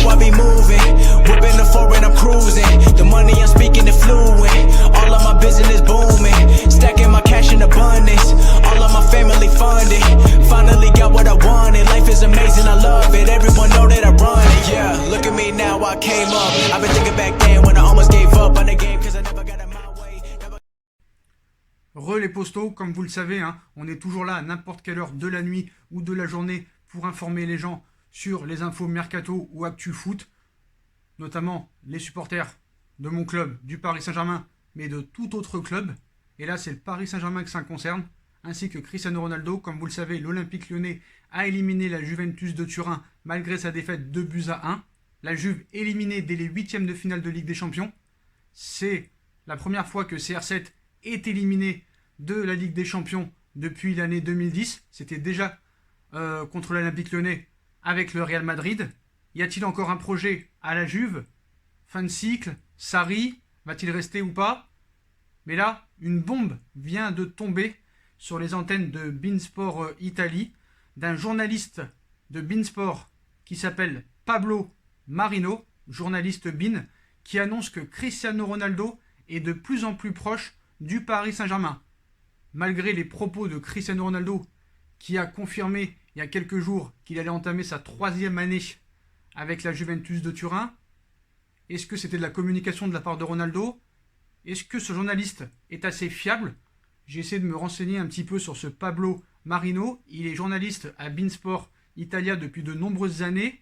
I be moving. Whipping the foreign, I'm cruising. The money I'm speaking is fluent. All of my business booming. Stacking my cash in abundance. All of my family funded. Finally got what I wanted. Life is amazing, I love it. Everyone know that I run it. Yeah, look at me now, I came up. I've been thinking back then when I almost gave up on the game cause I never got in my way. Les postos, comme vous le savez, hein, on est toujours là à n'importe quelle heure de la nuit ou de la journée pour informer les gens sur les infos mercato ou actu foot, notamment les supporters de mon club, du Paris Saint-Germain, mais de tout autre club. Et là, c'est le Paris Saint-Germain que ça concerne, ainsi que Cristiano Ronaldo. Comme vous le savez, l'Olympique Lyonnais a éliminé la Juventus de Turin malgré sa défaite 2-1. La Juve éliminée dès les huitièmes de finale de Ligue des Champions. C'est la première fois que CR7 est éliminé de la Ligue des Champions depuis l'année 2010. C'était déjà contre l'Olympique Lyonnais avec le Real Madrid. Y a-t-il encore un projet à la Juve? Fin de cycle? Sarri? Va-t-il rester ou pas? Mais là, une bombe vient de tomber sur les antennes de Beansport Italie d'un journaliste de Beansport qui s'appelle Pablo Marino, journaliste Bean, qui annonce que Cristiano Ronaldo est de plus en plus proche du Paris Saint-Germain. Malgré les propos de Cristiano Ronaldo, qui a confirmé il y a quelques jours qu'il allait entamer sa 3e année avec la Juventus de Turin. Est-ce que c'était de la communication de la part de Ronaldo? Est-ce que ce journaliste est assez fiable? J'ai essayé de me renseigner un petit peu sur ce Pablo Marino. Il est journaliste à Beansport Italia depuis de nombreuses années.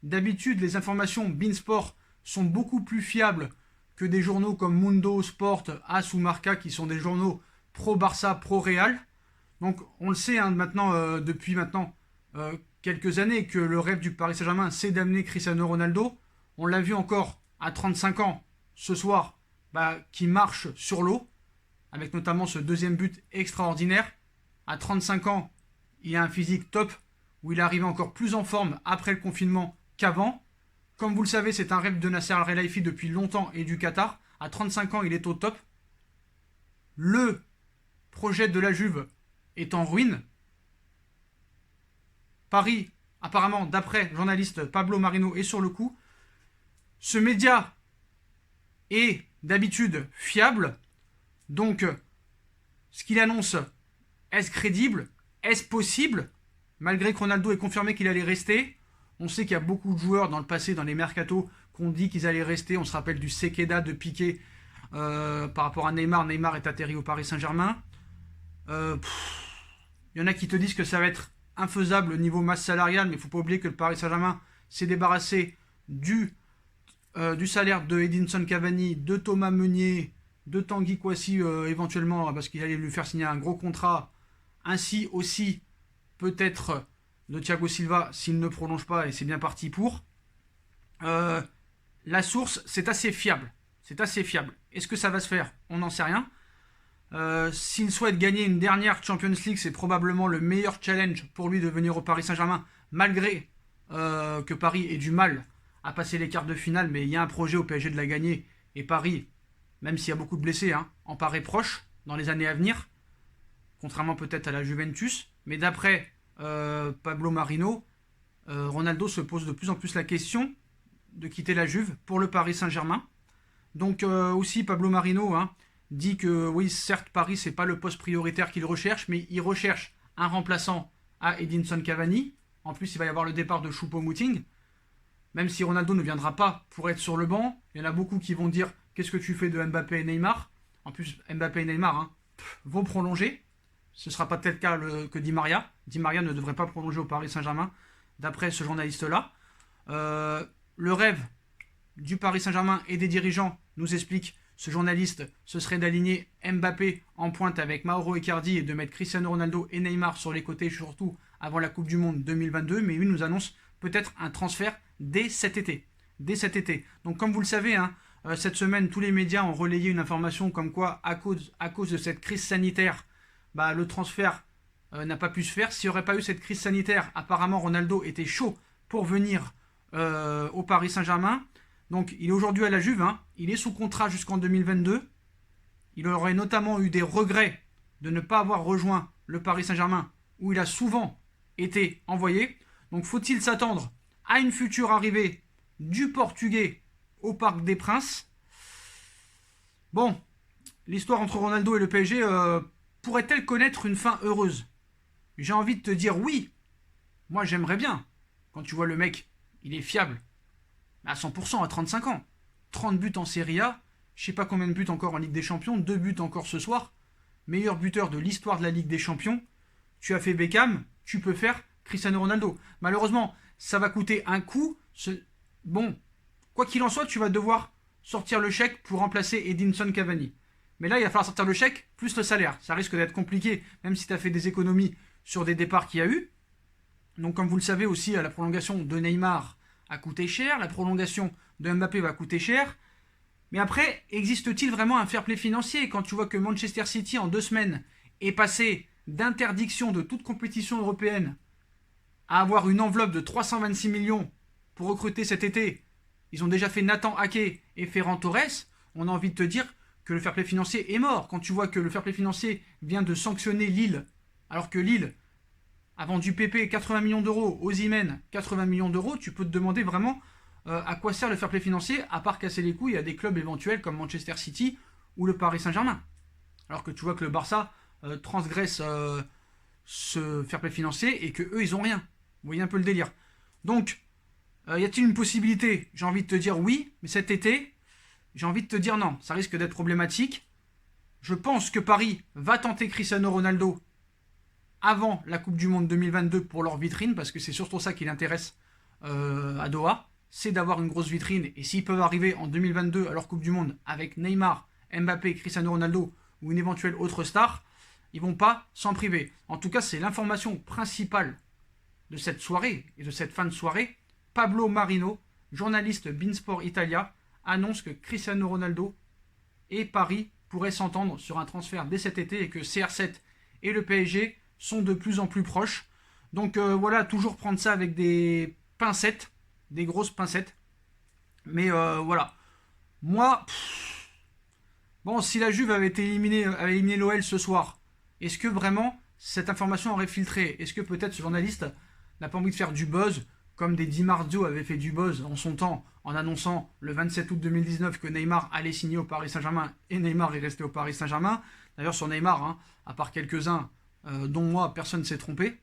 D'habitude, les informations Beansport sont beaucoup plus fiables que des journaux comme Mundo, Sport, As ou Marca, qui sont des journaux pro-Barça, pro-Real. Donc on le sait hein, depuis quelques années que le rêve du Paris Saint-Germain, c'est d'amener Cristiano Ronaldo. On l'a vu encore à 35 ans ce soir, qui marche sur l'eau, avec notamment ce deuxième but extraordinaire. À 35 ans, il a un physique top, où il est arrivé encore plus en forme après le confinement qu'avant. Comme vous le savez, c'est un rêve de Nasser Al-Khelaifi depuis longtemps et du Qatar. À 35 ans, il est au top. Le projet de la Juve est en ruine. Paris, apparemment, d'après le journaliste Pablo Marino, est sur le coup. Ce média est d'habitude fiable. Donc, ce qu'il annonce, est-ce crédible? Est-ce possible? Malgré que Ronaldo ait confirmé qu'il allait rester, on sait qu'il y a beaucoup de joueurs dans le passé, dans les mercatos, qu'on dit qu'ils allaient rester. On se rappelle du Sekeda de Piqué par rapport à Neymar. Neymar est atterri au Paris Saint-Germain. Il y en a qui te disent que ça va être infaisable au niveau masse salariale, mais il ne faut pas oublier que le Paris Saint-Germain s'est débarrassé du salaire de Edinson Cavani, de Thomas Meunier, de Tanguy Kouassi éventuellement, parce qu'il allait lui faire signer un gros contrat, ainsi aussi peut-être de Thiago Silva s'il ne prolonge pas, et c'est bien parti pour. La source, c'est assez fiable. C'est assez fiable. Est-ce que ça va se faire? On n'en sait rien. S'il souhaite gagner une dernière Champions League, c'est probablement le meilleur challenge pour lui de venir au Paris Saint-Germain, malgré que Paris ait du mal à passer les quarts de finale, mais il y a un projet au PSG de la gagner, et Paris, même s'il y a beaucoup de blessés, en paraît proche dans les années à venir, contrairement peut-être à la Juventus. Mais d'après Pablo Marino, Ronaldo se pose de plus en plus la question de quitter la Juve pour le Paris Saint-Germain. Donc aussi Pablo Marino dit que oui, certes Paris c'est pas le poste prioritaire qu'il recherche, mais il recherche un remplaçant à Edinson Cavani. En plus il va y avoir le départ de Choupo-Moting. Même si Ronaldo ne viendra pas pour être sur le banc, il y en a beaucoup qui vont dire qu'est-ce que tu fais de Mbappé et Neymar? En plus Mbappé et Neymar vont prolonger. Ce ne sera pas peut-être le cas que Di Maria. Di Maria ne devrait pas prolonger au Paris Saint-Germain, d'après ce journaliste-là. Le rêve du Paris Saint-Germain et des dirigeants, nous explique ce journaliste, ce serait d'aligner Mbappé en pointe avec Mauro Icardi et de mettre Cristiano Ronaldo et Neymar sur les côtés, surtout avant la Coupe du Monde 2022. Mais lui nous annonce peut-être un transfert dès cet été. Donc comme vous le savez, cette semaine, tous les médias ont relayé une information comme quoi, à cause de cette crise sanitaire, le transfert n'a pas pu se faire. S'il n'y aurait pas eu cette crise sanitaire, apparemment Ronaldo était chaud pour venir au Paris Saint-Germain. Donc il est aujourd'hui à la Juve, il est sous contrat jusqu'en 2022. Il aurait notamment eu des regrets de ne pas avoir rejoint le Paris Saint-Germain, où il a souvent été envoyé. Donc faut-il s'attendre à une future arrivée du Portugais au Parc des Princes. Bon, l'histoire entre Ronaldo et le PSG pourrait-elle connaître une fin heureuse? J'ai envie de te dire oui. Moi, j'aimerais bien. Quand tu vois le mec, il est fiable. À 100% à 35 ans. 30 buts en Serie A. Je sais pas combien de buts encore en Ligue des Champions. 2 buts encore ce soir. Meilleur buteur de l'histoire de la Ligue des Champions. Tu as fait Beckham. Tu peux faire Cristiano Ronaldo. Malheureusement, ça va coûter un coup. Bon, quoi qu'il en soit, tu vas devoir sortir le chèque pour remplacer Edinson Cavani. Mais là, il va falloir sortir le chèque plus le salaire. Ça risque d'être compliqué, même si tu as fait des économies sur des départs qu'il y a eu. Donc, comme vous le savez aussi, la prolongation de Neymar a coûté cher. La prolongation de Mbappé va coûter cher. Mais après, existe-t-il vraiment un fair play financier quand tu vois que Manchester City, en 2 semaines, est passé d'interdiction de toute compétition européenne à avoir une enveloppe de 326 millions pour recruter cet été? Ils ont déjà fait Nathan Ake et Ferran Torres. On a envie de te dire que le fair play financier est mort. Quand tu vois que le fair play financier vient de sanctionner Lille, alors que Lille a vendu PP 80 millions d'euros, Osimhen 80 millions d'euros, tu peux te demander vraiment à quoi sert le fair play financier, à part casser les couilles à des clubs éventuels comme Manchester City ou le Paris Saint-Germain. Alors que tu vois que le Barça transgresse ce fair play financier et que eux ils ont rien. Vous voyez un peu le délire. Donc, y a-t-il une possibilité? J'ai envie de te dire oui, mais cet été, j'ai envie de te dire non. Ça risque d'être problématique. Je pense que Paris va tenter Cristiano Ronaldo avant la Coupe du Monde 2022 pour leur vitrine, parce que c'est surtout ça qui l'intéresse à Doha, c'est d'avoir une grosse vitrine. Et s'ils peuvent arriver en 2022 à leur Coupe du Monde avec Neymar, Mbappé, Cristiano Ronaldo ou une éventuelle autre star, ils vont pas s'en priver. En tout cas, c'est l'information principale de cette soirée et de cette fin de soirée. Pablo Marino, journaliste Beansport Italia, annonce que Cristiano Ronaldo et Paris pourraient s'entendre sur un transfert dès cet été et que CR7 et le PSG sont de plus en plus proches. Donc voilà, toujours prendre ça avec des pincettes, des grosses pincettes. Mais voilà. Moi, bon, si la Juve avait éliminé l'OL ce soir, est-ce que vraiment cette information aurait filtré? Est-ce que peut-être ce journaliste n'a pas envie de faire du buzz, comme des Di Marzio avaient fait du buzz en son temps, en annonçant le 27 août 2019 que Neymar allait signer au Paris Saint-Germain, et Neymar est resté au Paris Saint-Germain. D'ailleurs, sur Neymar, hein, à part quelques-uns, dont moi, personne ne s'est trompé.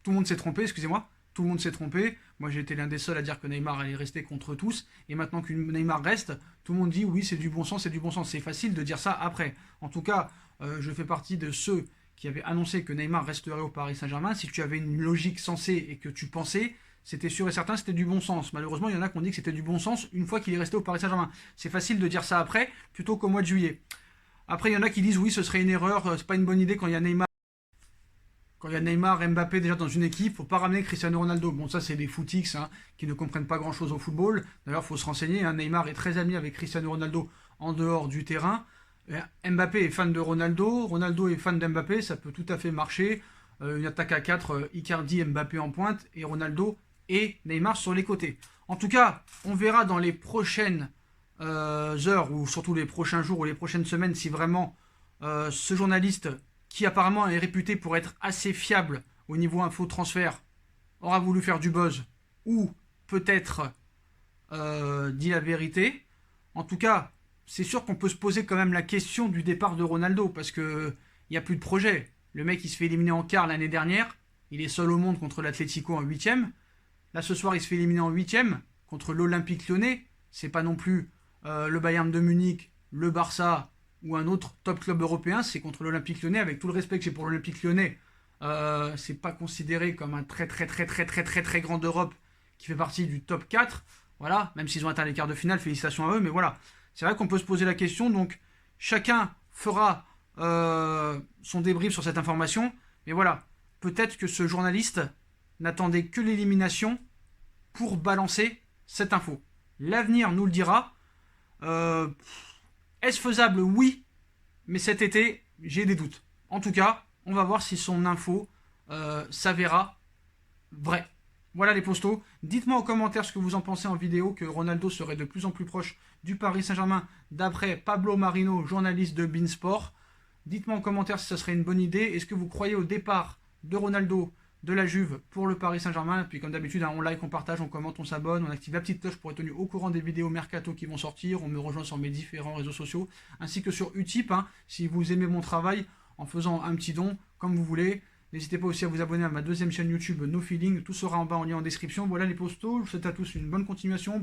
Tout le monde s'est trompé, excusez-moi. Tout le monde s'est trompé. Moi, j'ai été l'un des seuls à dire que Neymar allait rester contre tous. Et maintenant que Neymar reste, tout le monde dit oui, c'est du bon sens, c'est du bon sens. C'est facile de dire ça après. En tout cas, je fais partie de ceux qui avaient annoncé que Neymar resterait au Paris Saint-Germain. Si tu avais une logique sensée et que tu pensais, c'était sûr et certain, c'était du bon sens. Malheureusement, il y en a qui ont dit que c'était du bon sens une fois qu'il est resté au Paris Saint-Germain. C'est facile de dire ça après, plutôt qu'au mois de juillet. Après, il y en a qui disent oui, ce serait une erreur, c'est pas une bonne idée quand il y a Neymar. Quand il y a Neymar, Mbappé déjà dans une équipe, faut pas ramener Cristiano Ronaldo. Bon, ça, c'est des footix hein, qui ne comprennent pas grand-chose au football. D'ailleurs, il faut se renseigner. Hein, Neymar est très ami avec Cristiano Ronaldo en dehors du terrain. Mbappé est fan de Ronaldo. Ronaldo est fan d'Mbappé. Ça peut tout à fait marcher. Une attaque à 4, Icardi, Mbappé en pointe et Ronaldo et Neymar sur les côtés. En tout cas, on verra dans les prochaines heures ou surtout les prochains jours ou les prochaines semaines si vraiment ce journaliste qui apparemment est réputé pour être assez fiable au niveau info transfert, aura voulu faire du buzz, ou peut-être dit la vérité. En tout cas, c'est sûr qu'on peut se poser quand même la question du départ de Ronaldo, parce qu'il n'y a plus de projet. Le mec, il se fait éliminer en quart l'année dernière, il est seul au monde contre l'Atlético en 8ème. Là, ce soir, il se fait éliminer en 8ème contre l'Olympique Lyonnais. C'est pas non plus le Bayern de Munich, le Barça ou un autre top club européen, c'est contre l'Olympique Lyonnais. Avec tout le respect que j'ai pour l'Olympique Lyonnais, c'est pas considéré comme un très grand d'Europe qui fait partie du top 4. Voilà, même s'ils ont atteint les quarts de finale, félicitations à eux, mais voilà. C'est vrai qu'on peut se poser la question, donc chacun fera son débrief sur cette information, mais voilà, peut-être que ce journaliste n'attendait que l'élimination pour balancer cette info. L'avenir nous le dira. Est-ce faisable? Oui, mais cet été, j'ai des doutes. En tout cas, on va voir si son info s'avéra vraie. Voilà les postos. Dites-moi en commentaire ce que vous en pensez en vidéo, que Ronaldo serait de plus en plus proche du Paris Saint-Germain, d'après Pablo Marino, journaliste de Beansport. Dites-moi en commentaire si ça serait une bonne idée. Est-ce que vous croyez au départ de Ronaldo de la Juve pour le Paris Saint-Germain. Puis comme d'habitude, on like, on partage, on commente, on s'abonne, on active la petite cloche pour être tenu au courant des vidéos mercato qui vont sortir. On me rejoint sur mes différents réseaux sociaux, ainsi que sur Utip, si vous aimez mon travail, en faisant un petit don, comme vous voulez. N'hésitez pas aussi à vous abonner à ma deuxième chaîne YouTube, No Feeling. Tout sera en bas en lien en description. Voilà les postos. Je vous souhaite à tous une bonne continuation.